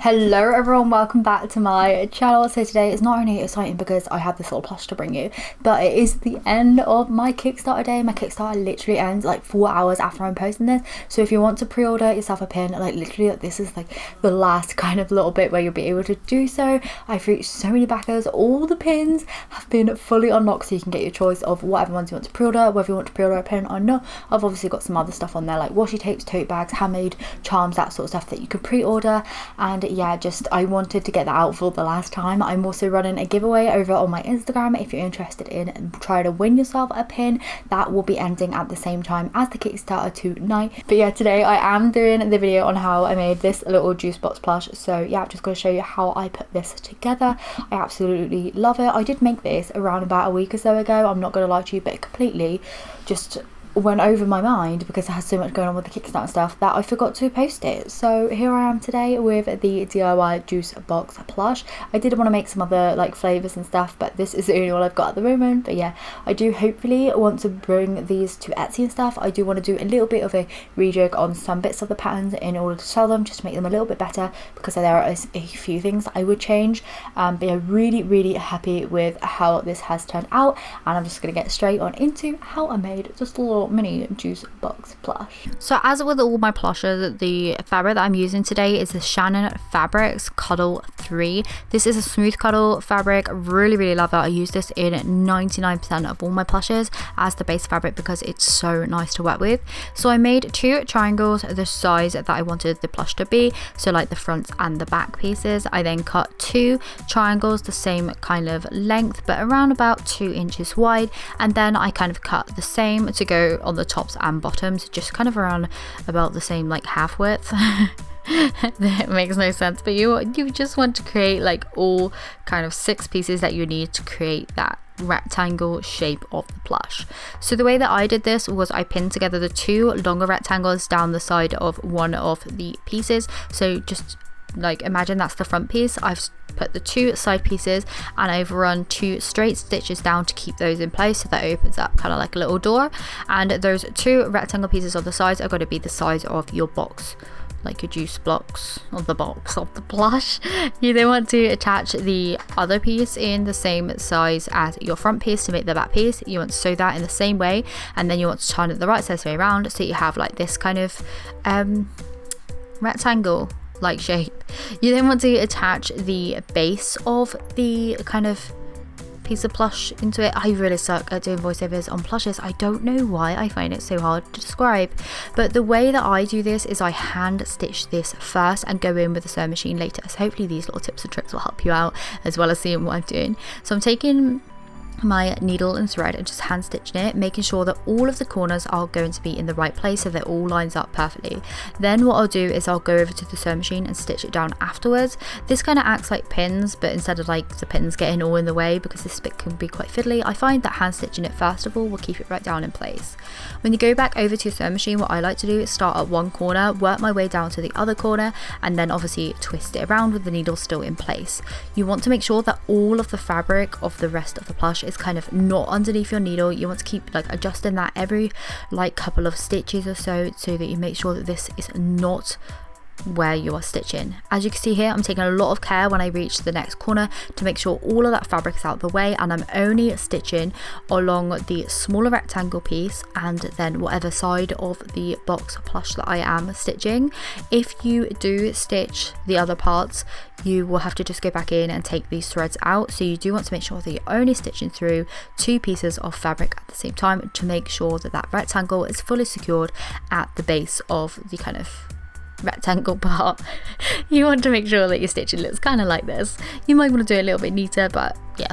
Hello everyone, welcome back to my channel. So today is not only exciting because I have this little plush to bring you, but it is the end of my Kickstarter day. My Kickstarter literally ends like 4 hours after I'm posting this. So if you want to pre-order yourself a pin, like literally this is like the last kind of little bit where you'll be able to do so. I've reached so many backers. All the pins have been fully unlocked, so you can get your choice of whatever ones you want to pre-order, whether you want to pre-order a pin or not. I've obviously got some other stuff on there like washi tapes, tote bags, handmade charms, that sort of stuff that you can pre-order. And yeah, just I wanted to get that out for the last time. I'm also running a giveaway over on my Instagram if you're interested in trying to win yourself a pin. That will be ending at the same time as the Kickstarter tonight. But yeah, today I am doing the video on how I made this little juice box plush. So yeah, I'm just going to show you how I put this together. I absolutely love it. I did make this around about a week or so ago, I'm not going to lie to you, but it completely just went over my mind because I had so much going on with the Kickstarter stuff that I forgot to post it. So here I am today with the DIY juice box plush. I did want to make some other like flavors and stuff, but this is the only one I've got at the moment. But yeah, I do hopefully want to bring these to Etsy and stuff. I do want to do a little bit of a rejig on some bits of the patterns in order to sell them, just to make them a little bit better, because there are a few things that I would change. But yeah, really happy with how this has turned out, and I'm just going to get straight on into how I made just a little mini juice box plush. So as with all my plushes, the fabric that I'm using today is the Shannon Fabrics Cuddle 3. This is a smooth cuddle fabric. Really love it. I use this in 99% of all my plushes as the base fabric because it's so nice to work with. So I made 2 triangles the size that I wanted the plush to be, so like the front and the back pieces. I then cut 2 triangles the same kind of length but around about 2 inches wide, and then I kind of cut the same to go on the tops and bottoms, just kind of around about the same like half width. That makes no sense, but you just want to create like all kind of 6 pieces that you need to create that rectangle shape of the plush. So the way that I did this was I pinned together the 2 longer rectangles down the side of one of the pieces. So just like imagine that's the front piece. I've put the 2 side pieces and I've run 2 straight stitches down to keep those in place, so that opens up kind of like a little door. And those 2 rectangle pieces on the sides are going to be the size of your box, like your juice blocks of the box of the plush. You then want to attach the other piece in the same size as your front piece to make the back piece. You want to sew that in the same way, and then you want to turn it the right size way around so you have like this kind of rectangle like shape. You then want to attach the base of the kind of piece of plush into it. I really suck at doing voiceovers on plushes. I don't know why I find it so hard to describe, but the way that I do this is I hand stitch this first and go in with the sewing machine later. So hopefully these little tips and tricks will help you out as well as seeing what I'm doing. So I'm taking my needle and thread and just hand stitching it, making sure that all of the corners are going to be in the right place so that it all lines up perfectly. Then what I'll do is I'll go over to the sewing machine and stitch it down afterwards. This kind of acts like pins, but instead of like the pins getting all in the way, because this bit can be quite fiddly, I find that hand stitching it first of all will keep it right down in place. When you go back over to your sewing machine, what I like to do is start at one corner, work my way down to the other corner, and then obviously twist it around with the needle still in place. You want to make sure that all of the fabric of the rest of the plush is kind of not underneath your needle. You want to keep like adjusting that every like couple of stitches or so that you make sure that this is not where you are stitching. As you can see here, I'm taking a lot of care when I reach the next corner to make sure all of that fabric is out of the way, and I'm only stitching along the smaller rectangle piece and then whatever side of the box plush that I am stitching. If you do stitch the other parts, you will have to just go back in and take these threads out. So you do want to make sure that you're only stitching through 2 pieces of fabric at the same time to make sure that that rectangle is fully secured at the base of the kind of rectangle part. You want to make sure that your stitching looks kind of like this. You might want to do it a little bit neater, but yeah,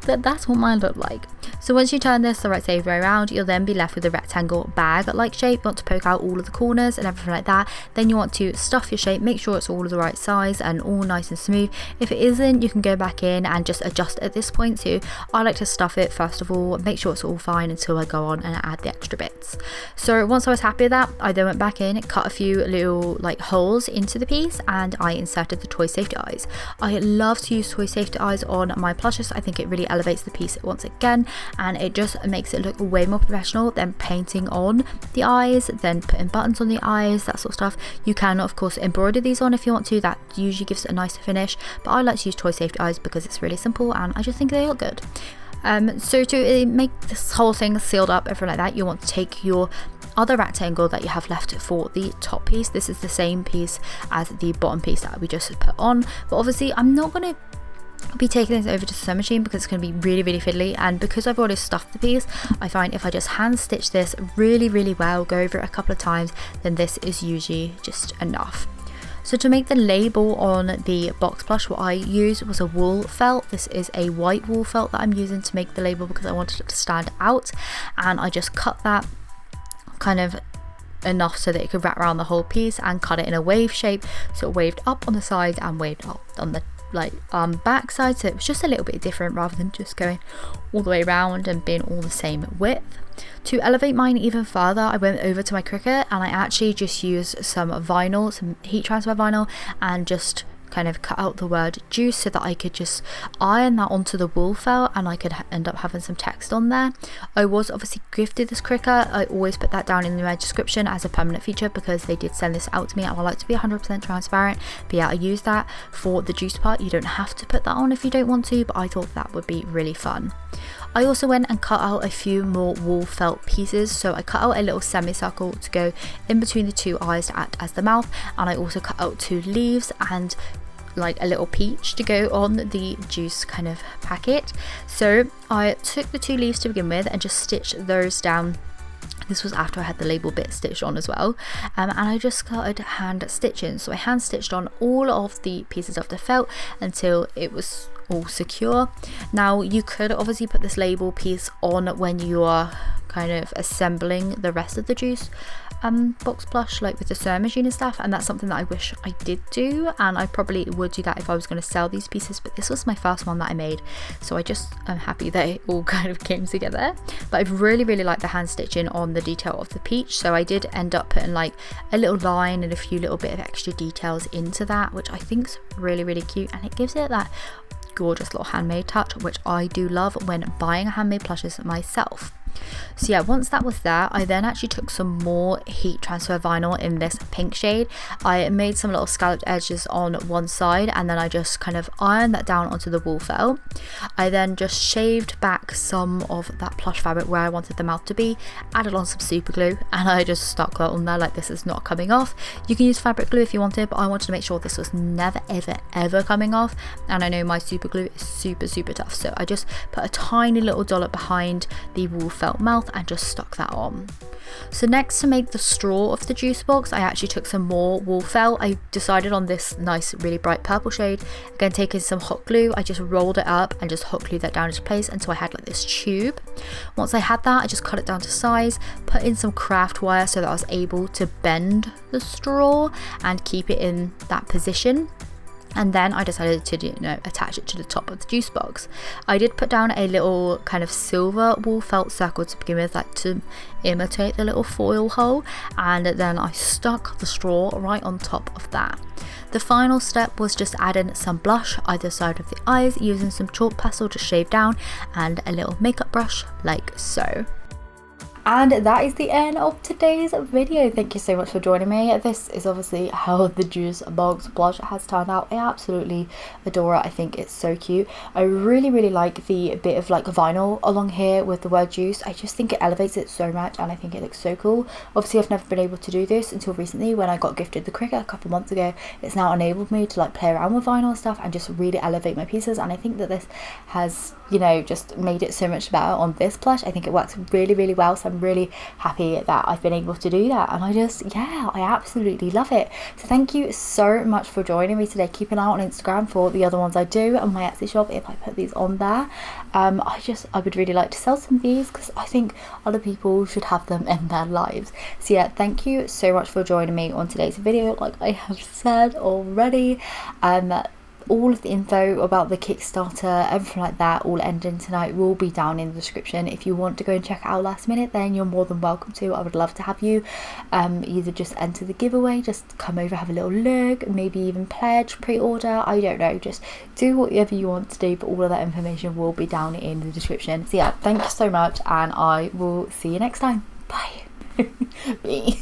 that's what mine looked like. So once you turn this the right side way around, you'll then be left with a rectangle bag like shape. You want to poke out all of the corners and everything like that. Then you want to stuff your shape, make sure it's all of the right size and all nice and smooth. If it isn't, you can go back in and just adjust at this point too. I like to stuff it first of all, make sure it's all fine until I go on and add the extra bits. So once I was happy with that, I then went back in, cut a few little like holes into the piece, and I inserted the toy safety eyes. I love to use toy safety eyes on my my plushes. I think it really elevates the piece once again, and it just makes it look way more professional than painting on the eyes, then putting buttons on the eyes, that sort of stuff. You can of course embroider these on if you want to, that usually gives it a nicer finish, but I like to use toy safety eyes because it's really simple and I just think they look good. So to make this whole thing sealed up, everything like that, you want to take your other rectangle that you have left for the top piece. This is the same piece as the bottom piece that we just put on, but obviously I'm not going to be taking this over to the sewing machine because it's going to be really fiddly, and because I've already stuffed the piece, I find if I just hand stitch this really well, go over it a couple of times, then this is usually just enough. So to make the label on the box plush, what I used was a wool felt. This is a white wool felt that I'm using to make the label because I wanted it to stand out, and I just cut that kind of enough so that it could wrap around the whole piece and cut it in a wave shape, so it waved up on the sides and waved up on the back side, so it was just a little bit different rather than just going all the way around and being all the same width. To elevate mine even further, I went over to my Cricut and I actually just used some vinyl, some heat transfer vinyl, and just kind of cut out the word juice so that I could just iron that onto the wool felt and I could end up having some text on there. I was obviously gifted this Cricut. I always put that down in my description as a permanent feature because they did send this out to me and I like to be 100% transparent. But yeah, I use that for the juice part. You don't have to put that on if you don't want to, but I thought that would be really fun. I also went and cut out a few more wool felt pieces, so I cut out a little semicircle to go in between the two eyes to act as the mouth, and I also cut out 2 leaves and like a little peach to go on the juice kind of packet. So I took the 2 leaves to begin with and just stitched those down. This was after I had the label bit stitched on as well, and I just started hand stitching. So I hand stitched on all of the pieces of the felt until it was all secure. Now you could obviously put this label piece on when you are kind of assembling the rest of the juice box plush, like with the sewing machine and stuff, and that's something that I wish I did do, and I probably would do that if I was going to sell these pieces, but this was my first one that I made, so I just am happy that it all kind of came together. But I've really liked the hand stitching on the detail of the peach, so I did end up putting like a little line and a few little bit of extra details into that, which I think's really cute, and it gives it that gorgeous little handmade touch, which I do love when buying handmade plushes myself. So yeah, once that was there, I then actually took some more heat transfer vinyl in this pink shade. I made some little scalloped edges on one side and then I just kind of ironed that down onto the wool felt. I then just shaved back some of that plush fabric where I wanted the mouth to be, added on some super glue, and I just stuck that on there like this is not coming off. You can use fabric glue if you wanted, but I wanted to make sure this was never ever coming off, and I know my super glue is super tough, so I just put a tiny little dollop behind the wool felt mouth and just stuck that on. So next, to make the straw of the juice box, I actually took some more wool felt. I decided on this nice really bright purple shade. Again, taking some hot glue, I just rolled it up and just hot glued that down into place until I had like this tube. Once I had that, I just cut it down to size, put in some craft wire so that I was able to bend the straw and keep it in that position. And then I decided to attach it to the top of the juice box. I did put down a little kind of silver wool felt circle to begin with, like to imitate the little foil hole, and then I stuck the straw right on top of that. The final step was just adding some blush either side of the eyes using some chalk pastel to shave down and a little makeup brush like so. And that is the end of today's video. Thank you so much for joining me. This is obviously how the juice box blush has turned out. I absolutely adore it. I think it's so cute. I really like the bit of like vinyl along here with the word juice. I just think it elevates it so much and I think it looks so cool. Obviously I've never been able to do this until recently when I got gifted the Cricut a couple months ago. It's now enabled me to like play around with vinyl and stuff and just really elevate my pieces, and I think that this has, you know, just made it so much better on this plush. I think it works really well, so I'm really happy that I've been able to do that, and I absolutely love it. So thank you so much for joining me today. Keep an eye on Instagram for the other ones I do and my Etsy shop if I put these on there. I would really like to sell some of these because I think other people should have them in their lives. So yeah, thank you so much for joining me on today's video. Like I have said already, all of the info about the Kickstarter, everything like that, all ending tonight, will be down in the description. If you want to go and check it out last minute, then you're more than welcome to. I would love to have you either just enter the giveaway, just come over, have a little look, maybe even pledge, pre-order, I don't know, just do whatever you want to do, but all of that information will be down in the description. So yeah, thank you so much, and I will see you next time. Bye. Bye.